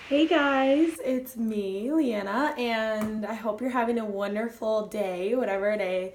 Hey guys, it's me, Leanna, and I hope you're having a wonderful day, whatever day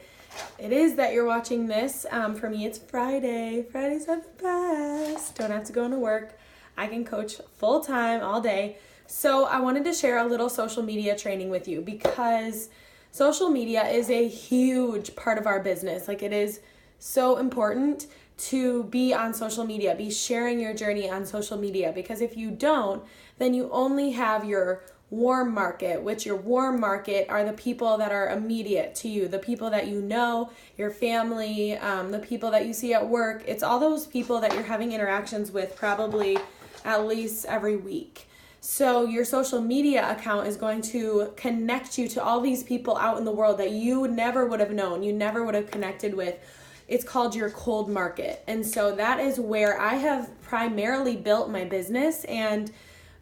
it is that you're watching this. For me, it's Friday. Fridays are the best. Don't have to go into work. I can coach full time all day. So, I wanted to share a little social media training with you because social media is a huge part of our business. Like, it is so important to be on social media, be sharing your journey on social media, because if you don't, then you only have your warm market, which your warm market are the people that are immediate to you, the people that you know, your family, the people that you see at work. It's all those people that you're having interactions with probably at least every week. So your social media account is going to connect you to all these people out in the world that you never would have known, you never would have connected with. It's called your cold market. And so that is where I have primarily built my business and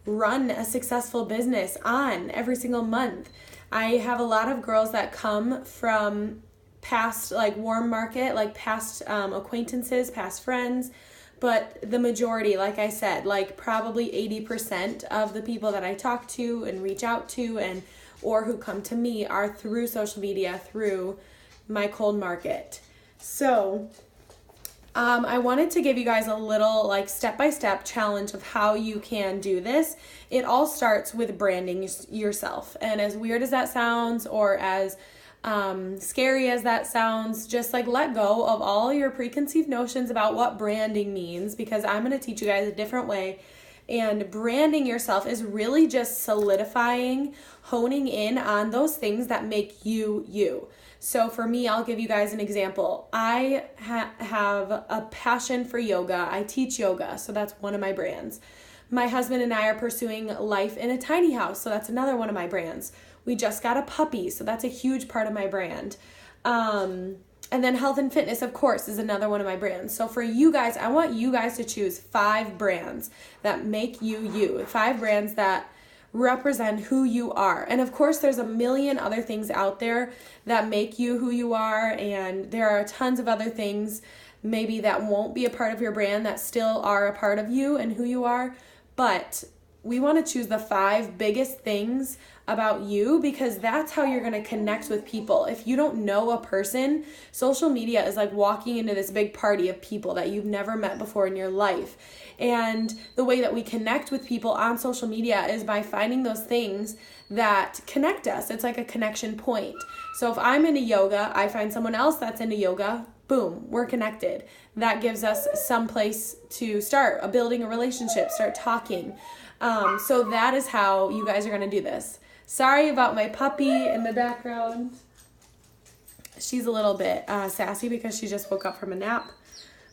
run a successful business on every single month. I have a lot of girls that come from past like warm market, like past acquaintances, past friends. But the majority, like I said, like probably 80% of the people that I talk to and reach out to and or who come to me are through social media, through my cold market. So I wanted to give you guys a little like step-by-step challenge of how you can do this. It all starts with branding yourself. And as weird as that sounds, or as scary as that sounds, just like let go of all your preconceived notions about what branding means, because I'm going to teach you guys a different way. And branding yourself is really just solidifying, honing in on those things that make you you. So for me, I'll give you guys an example. I have a passion for yoga. I teach yoga, so that's one of my brands. My husband and I are pursuing life in a tiny house, so that's another one of my brands. We just got a puppy, so that's a huge part of my brand. And then health and fitness, of course, is another one of my brands. So for you guys, I want you guys to choose 5 brands that make you you. 5 brands that represent who you are. And of course, there's a million other things out there that make you who you are. And there are tons of other things maybe that won't be a part of your brand that still are a part of you and who you are. But we want to choose the 5 biggest things about you, because that's how you're going to connect with people. If you don't know a person, social media is like walking into this big party of people that you've never met before in your life. And the way that we connect with people on social media is by finding those things that connect us. It's like a connection point. So if I'm into yoga, I find someone else that's into yoga, boom, we're connected. That gives us some place to start building a relationship, start talking. So that is how you guys are going to do this. Sorry about my puppy in the background. She's a little bit sassy because she just woke up from a nap.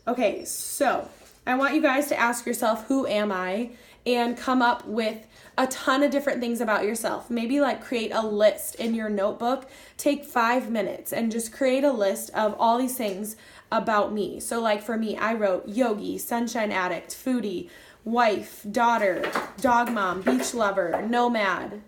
Okay, so I want you guys to ask yourself, who am I? And come up with a ton of different things about yourself. Maybe like create a list in your notebook. Take 5 minutes and just create a list of all these things about me. So like for me, I wrote yogi, sunshine addict, foodie, wife, daughter, dog mom, beach lover, nomad.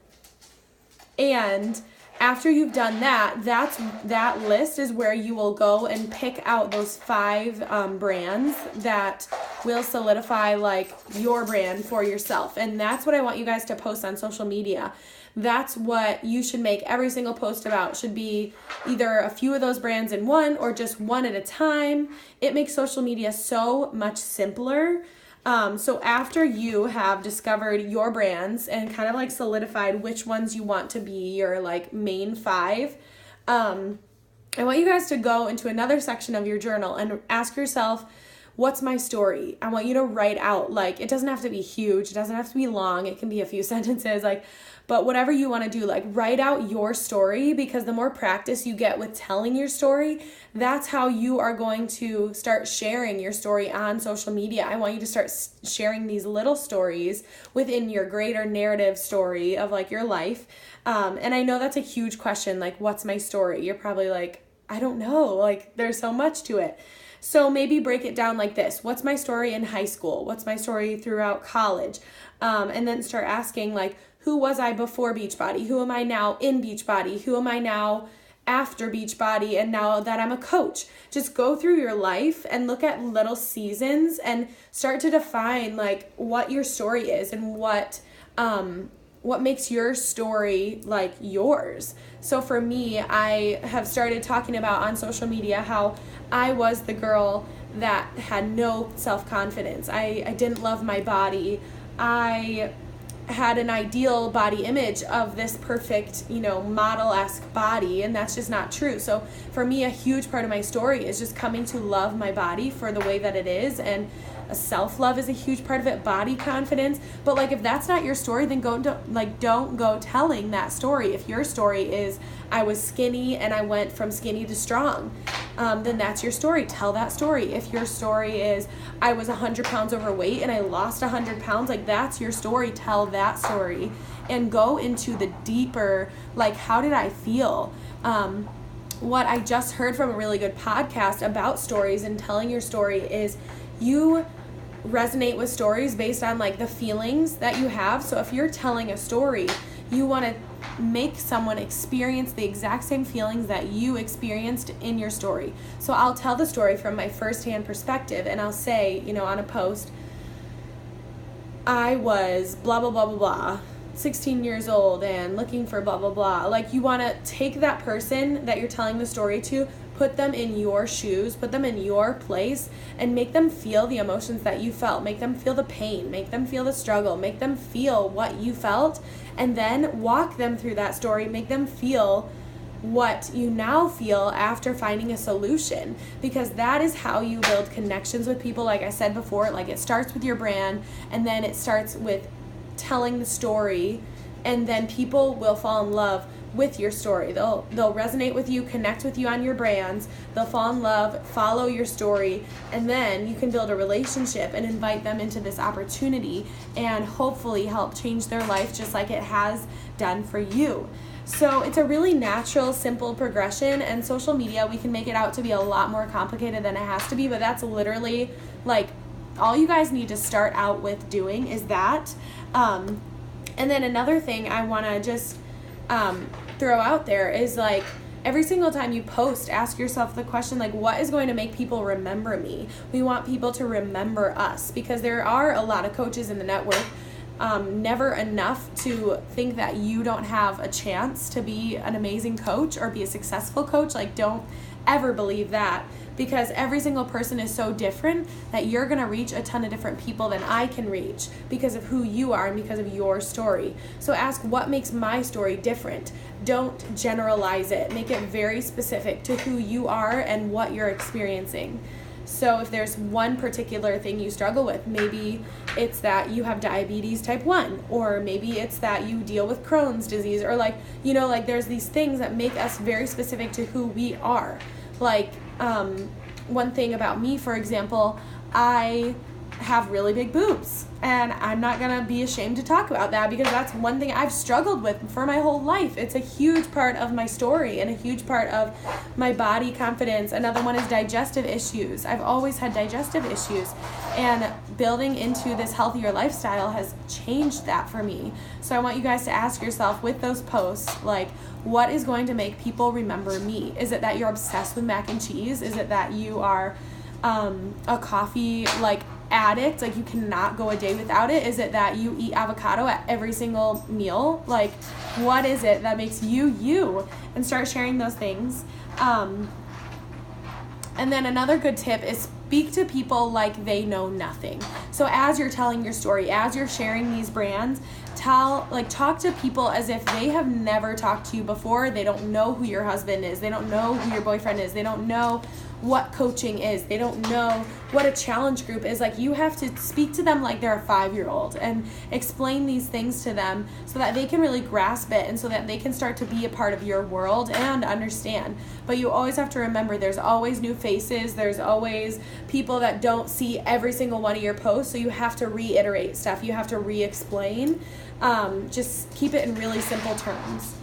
And after you've done that, that list is where you will go and pick out those 5 brands that will solidify like your brand for yourself. And that's what I want you guys to post on social media. That's what you should make every single post about. Should be either a few of those brands in one or just one at a time. It makes social media so much simpler. So after you have discovered your brands and kind of like solidified which ones you want to be your like main 5, I want you guys to go into another section of your journal and ask yourself, what's my story? I want you to write out, like, it doesn't have to be huge. It doesn't have to be long. It can be a few sentences, like, but whatever you want to do, like, write out your story, because the more practice you get with telling your story, that's how you are going to start sharing your story on social media. I want you to start sharing these little stories within your greater narrative story of like your life. And I know that's a huge question, like, what's my story? You're probably like, I don't know, like, there's so much to it. So maybe break it down like this. What's my story in high school? What's my story throughout college? And then start asking, like, who was I before Beachbody? Who am I now in Beachbody? Who am I now after Beachbody? And now that I'm a coach, just go through your life and look at little seasons and start to define like what your story is and what what makes your story like yours. So for me, I have started talking about on social media how I was the girl that had no self-confidence. I didn't love my body. I had an ideal body image of this perfect, model-esque body, and that's just not true. So for me, a huge part of my story is just coming to love my body for the way that it is, and self-love is a huge part of it, body confidence. But like, if that's not your story, then don't go telling that story. If your story is I was skinny and I went from skinny to strong, then that's your story. Tell that story. If your story is I was 100 pounds overweight and I lost 100 pounds, like, that's your story. Tell that story and go into the deeper, like, how did I feel? What I just heard from a really good podcast about stories and telling your story is you resonate with stories based on like the feelings that you have. So if you're telling a story, you want to make someone experience the exact same feelings that you experienced in your story. So I'll tell the story from my firsthand perspective, and I'll say, on a post, I was blah, blah, blah, blah, blah, 16 years old and looking for blah, blah, blah. Like, you want to take that person that you're telling the story to, put them in your shoes, put them in your place, and make them feel the emotions that you felt. Make them feel the pain, make them feel the struggle, make them feel what you felt, and then walk them through that story, make them feel what you now feel after finding a solution, because that is how you build connections with people. Like I said before, like, it starts with your brand, and then it starts with telling the story, and then people will fall in love with your story. They'll resonate with you, connect with you on your brands, they'll fall in love, follow your story, and then you can build a relationship and invite them into this opportunity and hopefully help change their life just like it has done for you. So it's a really natural, simple progression, and social media, we can make it out to be a lot more complicated than it has to be, but that's literally like all you guys need to start out with doing is that. And then another thing I want to just throw out there is, like, every single time you post, ask yourself the question, like, what is going to make people remember me? We want people to remember us, because there are a lot of coaches in the network. Never enough to think that you don't have a chance to be an amazing coach or be a successful coach. Like, don't ever believe that, because every single person is so different that you're going to reach a ton of different people than I can reach because of who you are and because of your story. So ask, what makes my story different? Don't generalize it. Make it very specific to who you are and what you're experiencing. So if there's one particular thing you struggle with, maybe it's that you have diabetes type 1, or maybe it's that you deal with Crohn's disease, or like there's these things that make us very specific to who we are. Like, one thing about me, for example, I have really big boobs, and I'm not gonna be ashamed to talk about that, because that's one thing I've struggled with for my whole life. It's a huge part of my story and a huge part of my body confidence. Another one is digestive issues. I've always had digestive issues, and building into this healthier lifestyle has changed that for me. So I want you guys to ask yourself with those posts, like, what is going to make people remember me? Is it that you're obsessed with mac and cheese? Is it that you are a coffee addict, like you cannot go a day without it? Is it that you eat avocado at every single meal? Like, what is it that makes you? And start sharing those things. And then another good tip is speak to people like they know nothing. So as you're telling your story, as you're sharing these brands, talk to people as if they have never talked to you before. They don't know who your husband is. They don't know who your boyfriend is. They don't know what coaching is. They don't know what a challenge group is. Like, you have to speak to them like they're a 5-year-old and explain these things to them so that they can really grasp it, and so that they can start to be a part of your world and understand. But you always have to remember, there's always new faces. There's always people that don't see every single one of your posts, so you have to reiterate stuff. You have to re-explain. Just keep it in really simple terms.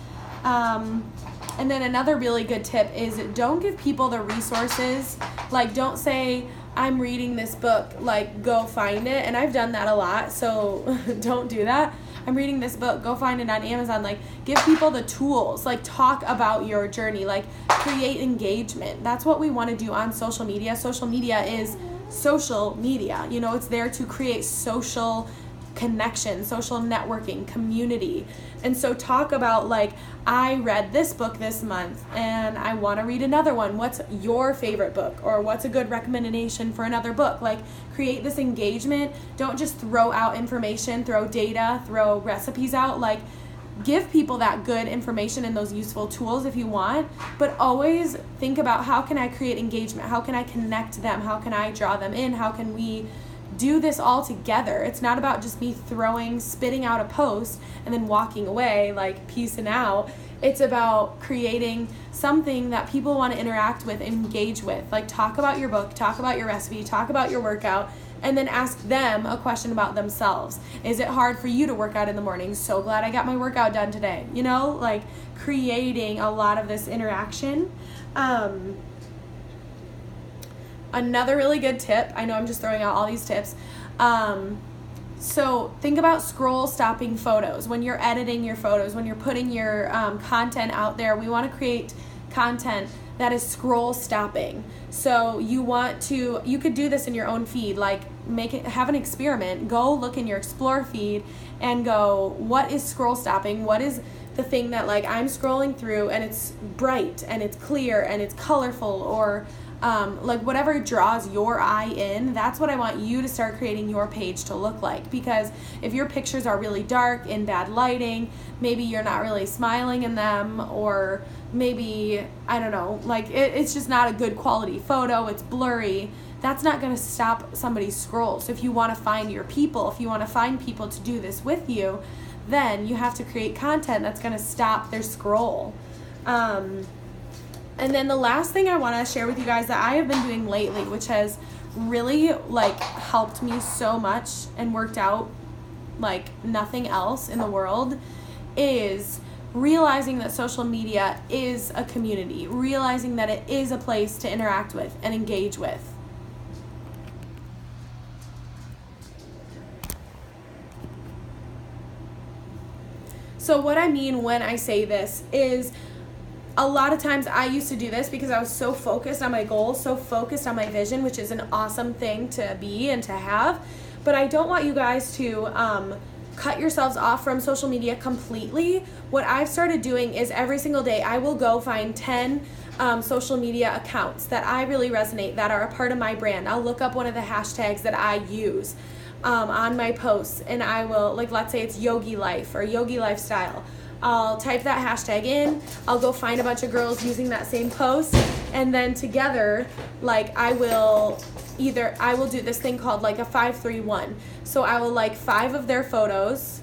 And then another really good tip is, don't give people the resources. Like, don't say, I'm reading this book, like, go find it. And I've done that a lot, so don't do that. I'm reading this book, go find it on Amazon. Like, give people the tools. Like, talk about your journey. Like, create engagement. That's what we want to do on social media. Social media is social media. It's there to create social connection, social networking, community. And so talk about like, I read this book this month and I want to read another one. What's your favorite book? Or what's a good recommendation for another book? Like, create this engagement. Don't just throw out information, throw data, throw recipes out. Like, give people that good information and those useful tools if you want, but always think about, how can I create engagement? How can I connect them? How can I draw them in? How can we do this all together? It's not about just me spitting out a post and then walking away, like peacing out. It's about creating something that people want to interact with, engage with. Like, talk about your book, talk about your recipe, talk about your workout, and then ask them a question about themselves. Is it hard for you to work out in the morning? So glad I got my workout done today. You know, like creating a lot of this interaction. Another really good tip, I know I'm just throwing out all these tips. So think about scroll stopping photos. When you're editing your photos, when you're putting your content out there, we want to create content that is scroll stopping. So you could do this in your own feed, like have an experiment. Go look in your explore feed and go, what is scroll stopping? What is the thing that like I'm scrolling through and it's bright and it's clear and it's colorful, or like whatever draws your eye in. That's what I want you to start creating your page to look like. Because if your pictures are really dark, in bad lighting, maybe you're not really smiling in them, or maybe, I don't know, like it's just not a good quality photo, it's blurry, that's not going to stop somebody's scroll. So if you want to find your people, if you want to find people to do this with you, then you have to create content that's going to stop their scroll. And then the last thing I want to share with you guys that I have been doing lately, which has really like helped me so much and worked out like nothing else in the world, is realizing that social media is a community, realizing that it is a place to interact with and engage with. So what I mean when I say this is, a lot of times I used to do this because I was so focused on my goals, so focused on my vision, which is an awesome thing to be and to have. But I don't want you guys to cut yourselves off from social media completely. What I've started doing is every single day I will go find 10 social media accounts that I really resonate, that are a part of my brand. I'll look up one of the hashtags that I use on my posts, and I will, like, let's say it's yogi life or yogi lifestyle. I'll type that hashtag in, I'll go find a bunch of girls using that same post, and then together, like, I will do this thing called like a 5-3-1. So I will like 5 of their photos,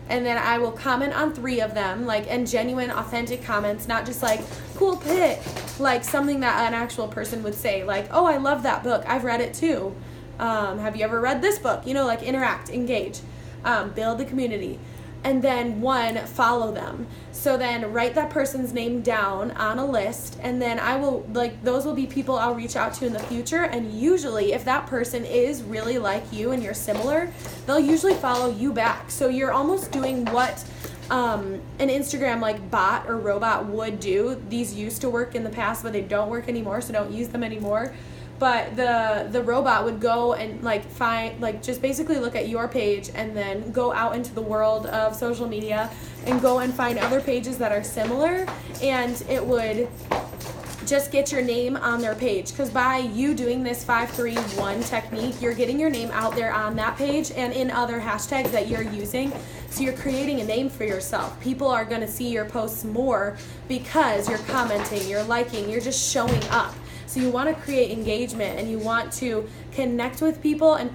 and then I will comment on 3 of them, like, and genuine, authentic comments, not just like, cool pic, like something that an actual person would say, like, oh, I love that book, I've read it too. Have you ever read this book? You know, like, interact, engage, build the community. And then 1, follow them. So then write that person's name down on a list, and then I will, like, those will be people I'll reach out to in the future. And usually if that person is really like you and you're similar, they'll usually follow you back. So you're almost doing what an Instagram like bot or robot would do. These used to work in the past, but they don't work anymore, so don't use them anymore. But the robot would go and like find, like, just basically look at your page and then go out into the world of social media and go and find other pages that are similar, and it would just get your name on their page. Because by you doing this 5-3-1 technique, you're getting your name out there on that page and in other hashtags that you're using. So you're creating a name for yourself. People are going to see your posts more because you're commenting, you're liking, you're just showing up. So you want to create engagement, and you want to connect with people and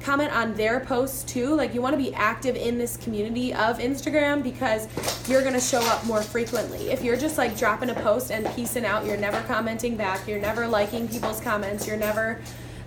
comment on their posts too. Like, you want to be active in this community of Instagram, because you're going to show up more frequently. If you're just like dropping a post and piecing out, you're never commenting back, you're never liking people's comments, you're never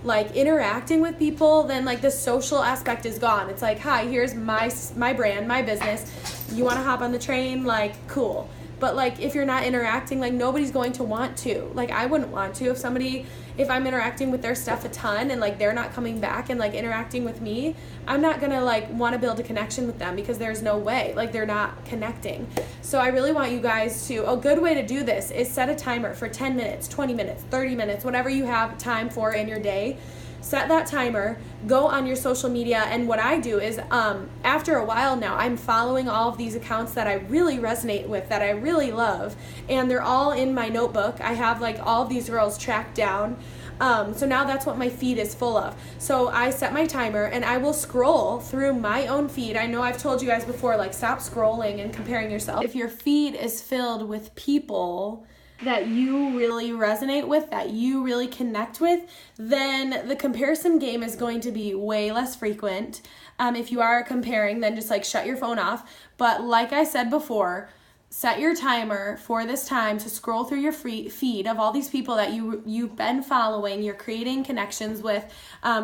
like interacting with people, then like the social aspect is gone. It's like, hi, here's my brand, my business. You want to hop on the train? Like, cool. But like, if you're not interacting, like, nobody's going to want to. Like, I wouldn't want to. If I'm interacting with their stuff a ton and like they're not coming back and like interacting with me, I'm not gonna like want to build a connection with them, because there's no way, like, they're not connecting. So I really want you guys to, a good way to do this is set a timer for 10 minutes, 20 minutes, 30 minutes, whatever you have time for in your day. set that timer, go on your social media. And what I do is after a while now, I'm following all of these accounts that I really resonate with, that I really love, and they're all in my notebook. I have like all of these girls tracked down. So now that's what my feed is full of. So I set my timer and I will scroll through my own feed. I know I've told you guys before, like, stop scrolling and comparing yourself. If your feed is filled with people that you really resonate with, that you really connect with, then the comparison game is going to be way less frequent. If you are comparing, then just like shut your phone off. But like I said before, set your timer for this time to scroll through your feed of all these people that you've been following, you're creating connections with,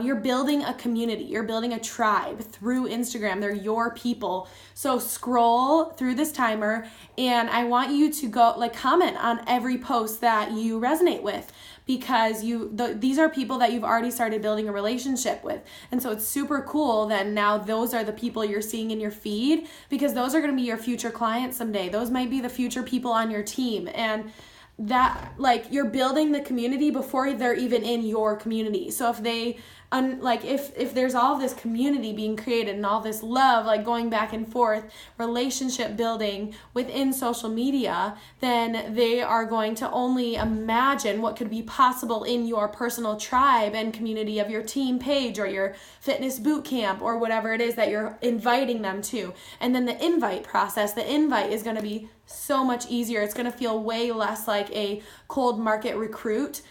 you're building a community, you're building a tribe through Instagram. They're your people. So scroll through this timer, and I want you to go like comment on every post that you resonate with, because these are people that you've already started building a relationship with. And so it's super cool that now those are the people you're seeing in your feed, because those are going to be your future clients someday. Those might be the future people on your team. And that, like, you're building the community before they're even in your community. So if they if there's all this community being created and all this love, like, going back and forth, relationship building within social media, then they are going to only imagine what could be possible in your personal tribe and community of your team page or your fitness boot camp or whatever it is that you're inviting them to. And then the invite process, the invite is going to be so much easier. It's going to feel way less like a cold market recruit,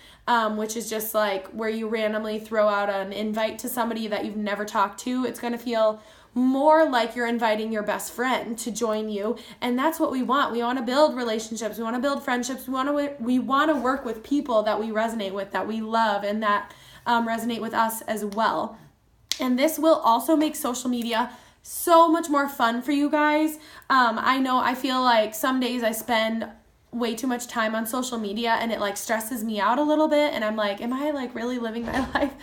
which is just like where you randomly throw out an invite to somebody that you've never talked to. It's going to feel more like you're inviting your best friend to join you. And that's what we want. We want to build relationships. We want to build friendships. We want to work with people that we resonate with, that we love, and that resonate with us as well. And this will also make social media so much more fun for you guys. I feel like some days I spend way too much time on social media and it like stresses me out a little bit, and I'm like, am I like really living my life?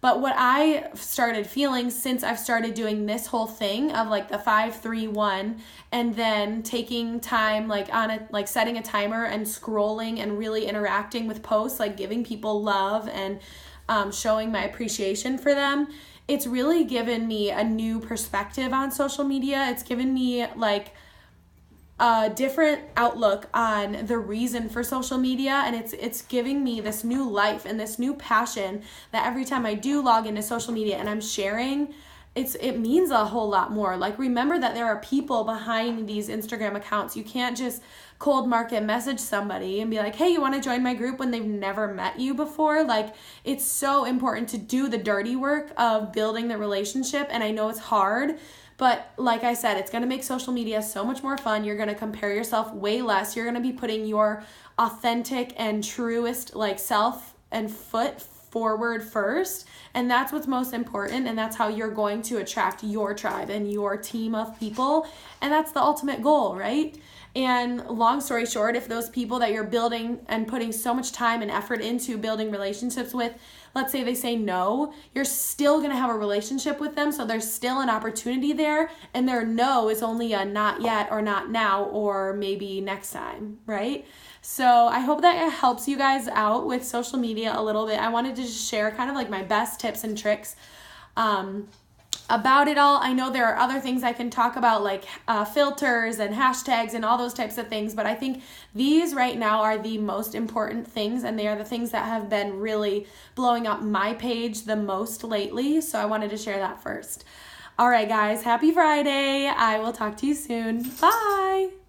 But what I started feeling since I've started doing this whole thing of like the 5-3-1, and then taking time like setting a timer and scrolling and really interacting with posts, like giving people love and showing my appreciation for them, it's really given me a new perspective on social media. It's given me like a different outlook on the reason for social media, and it's giving me this new life and this new passion that every time I do log into social media and I'm sharing, it means a whole lot more. Like, remember that there are people behind these Instagram accounts. You can't just cold market message somebody and be like, hey, you want to join my group, when they've never met you before. Like, it's so important to do the dirty work of building the relationship, and I know it's hard, but like I said, it's going to make social media so much more fun. You're going to compare yourself way less. You're going to be putting your authentic and truest like self and foot forward first, and that's what's most important, and that's how you're going to attract your tribe and your team of people, and that's the ultimate goal, right? And long story short, if those people that you're building and putting so much time and effort into building relationships with, let's say they say no, you're still going to have a relationship with them, so there's still an opportunity there, and their no is only a not yet or not now or maybe next time, right? So I hope that it helps you guys out with social media a little bit. I wanted to just share kind of like my best tips and tricks about it all. I know there are other things I can talk about, like filters and hashtags and all those types of things, but I think these right now are the most important things, and they are the things that have been really blowing up my page the most lately, so I wanted to share that first. All right, guys, happy Friday. I will talk to you soon. Bye.